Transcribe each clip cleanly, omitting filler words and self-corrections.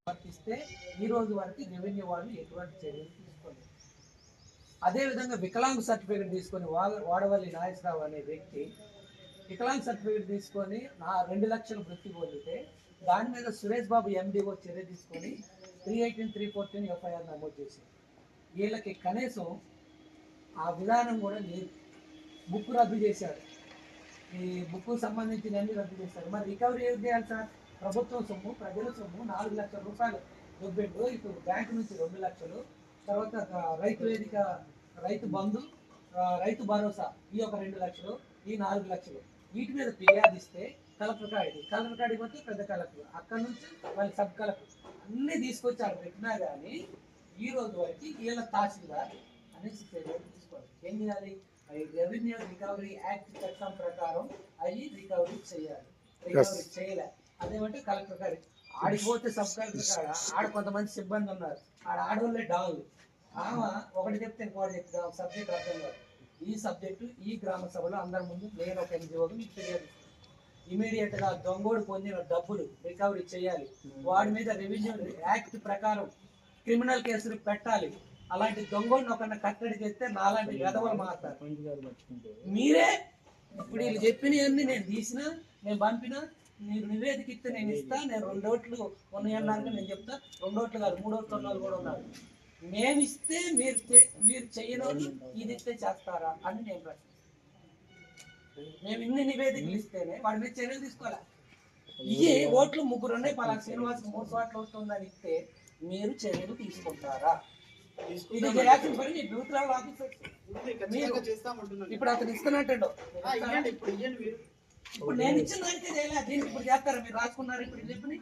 వర్తిస్తే ఈ రోజు వరకు రెవెన్యూ వాళ్ళు ఎటువంటి చర్యలు తీసుకోలేదు. అదేవిధంగా వికలాంగ్ సర్టిఫికేట్ తీసుకొని వాడవల్లి నాగేశ్వరరావు అనే వ్యక్తి వికలాంగ్ సర్టిఫికేట్ తీసుకొని 2 లక్షలు వృత్తి పొందితే దాని మీద సురేష్ బాబు ఎండిఓ చర్య తీసుకొని 318, 314 ఎఫ్ఐఆర్ నమోదు చేశారు. వీళ్ళకి కనీసం ఆ విధానం కూడా లేదు. బుక్ రద్దు చేశారు, ఈ బుక్ సంబంధించిన అన్ని రద్దు చేశారు. మరి రికవరీ ఏం చేయాలి సార్? ప్రభుత్వం సొమ్ము, ప్రజల సొమ్ము 4 లక్షల రూపాయలు దొబ్బెట్టు. ఇప్పుడు బ్యాంకు నుంచి 2 లక్షలు, తర్వాత రైతు వేదిక, రైతు బంధు, రైతు భరోసా ఈ ఒక 2 లక్షలు, ఈ 4 లక్షలు వీటి మీద ఫిర్యాదు ఇస్తే కలెక్టర్ కాడికి పోతే పెద్ద కలెక్టర్, అక్కడ నుంచి మళ్ళీ సబ్ కలెక్టర్ అన్నీ తీసుకొచ్చి అక్కడ పెట్టినా కానీ ఈ రోజు వరకు వీళ్ళ తహసీల్దార్ అనేసి చర్యలు తీసుకోవాలి. ఏం చేయాలి? రెవెన్యూ రికవరీ యాక్ట్ చట్టం ప్రకారం అవి రికవరీ చేయాలి. రికవరీ చేయలే అదేమంటే కలెక్టర్ గారి ఆడిపోతే సబ్ కలెక్టర్ కాడ ఆడ కొంతమంది సిబ్బంది ఉన్నారు, ఆడవాళ్ళే డాగులు. ఆమె ఒకటి చెప్తే ఇంకోటి చెప్తాం, సబ్జెక్ట్ అర్థం కాదు. ఈ సబ్జెక్టు ఈ గ్రామ సభలో అందరి ముందు నేను ఒక ఎన్జిఓకి మీకు ఫిర్యాదు ఇమీడియట్ గా దొంగోడు పొందిన డబ్బులు రికవరీ చేయాలి. వాడి మీద రెవెన్యూ యాక్ట్ ప్రకారం క్రిమినల్ కేసులు పెట్టాలి. అలాంటి దొంగోడిని ఒకరిని కట్టడి చేస్తే నాలాంటి గదవలు మాట్లాడతారు. మీరే ఇప్పుడు వీళ్ళు చెప్పినవన్నీ నేను తీసినా, నేను పంపినా, మీరు నివేదిక ఇస్తే నేను ఇస్తా. నేను 2 ఓట్లు ఉన్నాయన్నాక నేను చెప్తా. 2 ఓట్లు కాదు, 3 ఓట్లు ఉన్న కూడా ఉన్నారు. మేము ఇస్తే మీరు చేయనోళ్ళు ఇది ఇస్తే చేస్తారా అని నేను ప్రశ్నిస్తాను. మేము ఇన్ని నివేదికలు ఇస్తేనే వాడి మీద చర్యలు తీసుకోవాలి. ఇవి ఓట్లు 3 ఉన్నాయి, పలానా శ్రీనివాస్ 3 చోట్ల వస్తుందని ఇస్తే మీరు చర్యలు తీసుకుంటారా? ఇది చేయాల్సిన పని మీ బూత్ లెవెల్ ఆఫీసర్. ఇప్పుడు అతను ఇస్తున్నట్టు ఇప్పుడు నేను ఇచ్చిన దానికే చేయలేదు, దీనికి ఇప్పుడు చేస్తారా? మీరు రాసుకున్నారు ఇప్పుడు చెప్పని.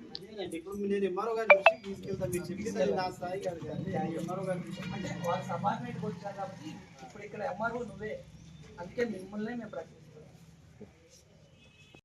ఇప్పుడు నేను ఎంఆర్ఓ గారి దృష్టికి తీసుకెళ్తాను. మీరు చెప్పింది నా స్థాయి కాదు కానీ ఎంఆర్ఓ గారి అంటే వాళ్ళు సబార్డినేట్కి వచ్చారు కాబట్టి ఇప్పుడు ఇక్కడ ఎంఆర్ఓ నువ్వే, అందుకే మిమ్మల్ని మేము ప్రశ్న